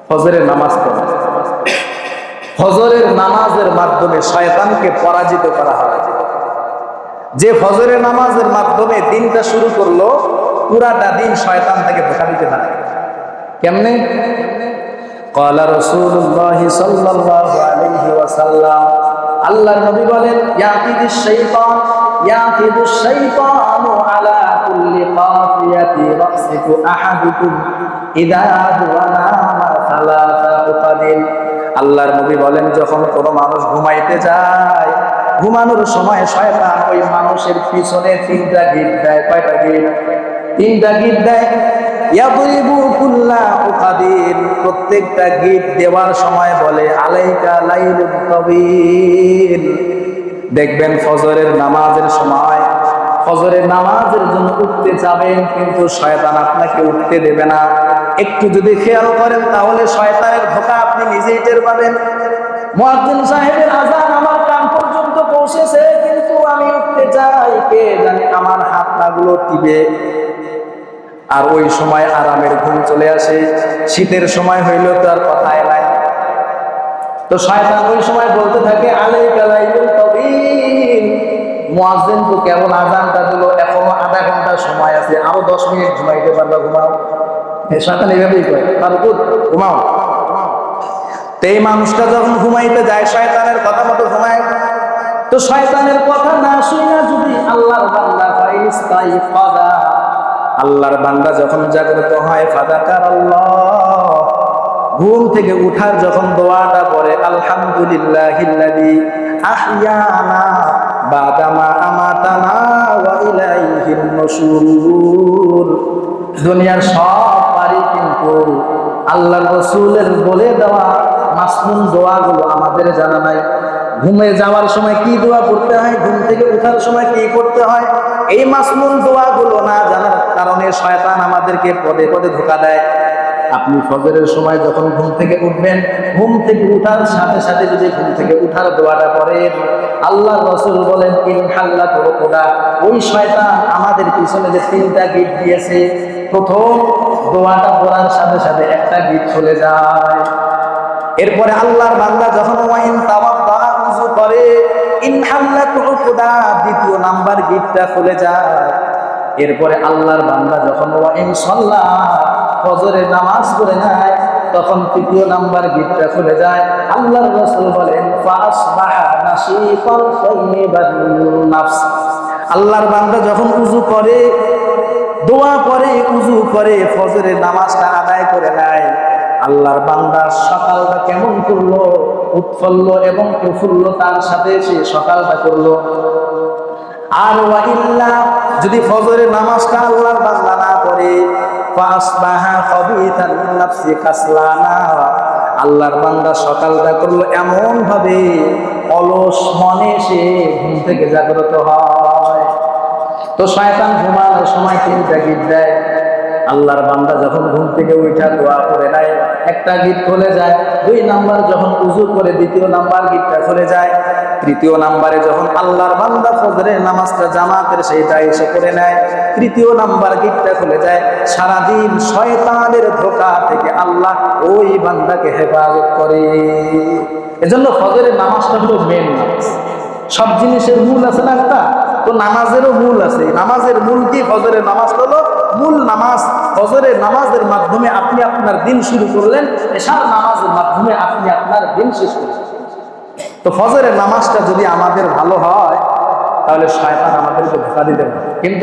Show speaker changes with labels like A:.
A: ফজরের নামাজ পড়া। ফজরের নামাজের মাধ্যমে শয়তানকে পরাজিত করা হয়। যে ফজরের নামাজের মাধ্যমে দিনটা শুরু করলো, পুরাটা দিন শয়তান তাকে ধোঁকা দিতে থাকে। কেমনে? ক্বালা রাসূলুল্লাহ সাল্লাল্লাহু আলাইহি ওয়াসাল্লাম, আল্লাহর নবী বলেন, ইয়াকিদুশ শাইতানু আলা কুল্লি কাফিয়াতি রাসিকু আহাদুকুম ইযা হুয়া নামা সালাসা উকাদিন। আল্লাহর নবী বলেন, যখন কোনো মানুষ ঘুমাইতে যায়, ঘুমানোর সময় শয়তান ওই মানুষের পিছনে তিনটা গিট দেয়। কয়টা গিট? তিনটা গিট দেয়। ইয়াদরিবু কুল্লা উকাদিন, প্রত্যেকটা গিট দেওয়ার সময় বলে, আলাইকা লাইলুত তাবিল। দেখবেন ফজরের নামাজের সময়, ফজরের নামাজের জন্য উঠতে যাবেন, কিন্তু শয়তান আপনাকে উঠতে দেবে না। একটু যদি খেয়াল করেন তাহলে শয়তানের ধোঁকা আপনি নিজেই টের পাবেন। মুয়াজ্জিন সাহেবের আযান আমার কান পর্যন্ত পৌঁছেছে, কিন্তু আমি উঠতে চাই, কে জানে আমার হাত পাগুলো টিপে। আর ওই সময় আরামের ঘুম চলে আসে। শীতের সময় হইলেও তো আর কথাই নাই। তো শয়তান ওই সময় বলতে থাকে, আলাইকা লাইলুত তাবিল। মুয়াজ্জিন তো কেবল আযানটা দিল, এখনো আধা ঘন্টা সময় আছে, আরো 10 মিনিট ঘুমাইতে পারবা, ঘুমাও। শয়তান এইভাবেই কয়, পারবো, ঘুমাও। তো এই মানুষটা যখন ঘুমাইতে যায়, শয়তানের কথা মতো ঘুমায়। তো শয়তানের কথা না শুনে যদি আল্লাহর বান্দা ফাইস্তাইকাযা, আল্লাহর বান্দা যখন জাগ্রত হয়, ফাযাকারাল্লাহ, ঘুম থেকে উঠার যখন দোয়াটা পড়ে, আলহামদুলিল্লাহিল্লাযী আহইয়ানা বাদামা আমাতানা ওয়া ইলাইহিন নুশুর। দুনিয়ার সব পারি, কিন্তু আল্লাহর রাসূলের বলে দেওয়া মাসনুন দোয়াগুলো আমাদের জানা নাই। ঘুমে যাওয়ার সময় কি দোয়া পড়তে হয়, ঘুম থেকে ওঠার সময় কি করতে হয়, এই মাসনুন দোয়াগুলো না জানার কারণে শয়তান আমাদেরকে পদে পদে ধোঁকা দেয়। আপনি ফজরের সময় যখন ঘুম থেকে উঠবেন, ঘুম থেকে উঠার সাথে সাথে যদি ঘুম থেকে উঠার দোয়াটা পড়েন, আল্লাহর রাসূল বলেন, ইনহাল্লাত রুকুদা, ওই শয়তান আমাদের পিছনে যে তিনটা গিট দিয়েছে, প্রথম দোয়াটা পড়ার সাথে সাথে একটা গিট খুলে যায়। এরপরে আল্লাহর বান্দা যখন ওয়াইন তাওয়াদ্দা, ওযু করে, ইনহাল্লাত রুকুদা, দ্বিতীয় নাম্বার গিটটা খুলে যায়। এরপরে আল্লাহর বান্দা যখন ওয়াইন সাল্লা, ফজরের নামাজ পড়ে নেয়, তখন তৃতীয় নাম্বার গিটটা খুলে যায়। আল্লাহর রাসূল বলেন, ফাসবাহা নাশীতান তাইয়িবান নাফস। আল্লাহর বান্দা যখন ওযু করে, দোয়া করে, ওযু করে, ফজরের নামাজটা আদায় করে নেয়, আল্লাহর বান্দা সকালটা কেমন করলো, উৎফুল্ল এবং প্রফুল্লতার সাথে সে সকালটা করলো। আর ওয়াইল্লা, যদি ফজরের নামাজটা আল্লাহর বান্দা না পড়ে, ফাসবাহা খাবিতান নাফসি কাসলানা, আল্লাহর বান্দা সকালটা করলো এমন ভাবে অলস মনে সে ঘুম থেকে জাগ্রত হয়। তো শয়তান ঘুমানোর সময় তিনটা গিট দেয়। আল্লাহর বান্দা যখন ঘুম থেকে উঠা দোয়া করে নেয়, একটা গিট খুলে যায়। দুই নাম্বার যখন ওযু করে, দ্বিতীয় নাম্বার গিটটা খুলে যায়। তৃতীয় নাম্বারে যখন আল্লাহর বান্দা ফজরের নামাজটা জামাতের সেইটা এসে করে নেয়, তৃতীয় নাম্বার গিটটা খুলে যায়। সারাদিন শয়তানের ধোঁকা থেকে আল্লাহ ওই বান্দাকে হেফাজত করে। এজন্য ফজরের নামাজটা হলো মেন নামাজ। সব জিনিসের মূল আছে না একটা, তো নামাজেরও মূল আছে। নামাজের মূল কি? ফজরের নামাজ হলো মূল নামাজ। ফজরের নামাজের মাধ্যমে আপনি আপনার দিন শুরু করলেন, এশার নামাজের মাধ্যমে আপনি আপনার দিন শেষ করলেন। তো ফজরের নামাজটা যদি আমাদের ভালো হয়, তাহলে শয়তান আমাদেরকে ধোঁকা দিতে পারে। কিন্তু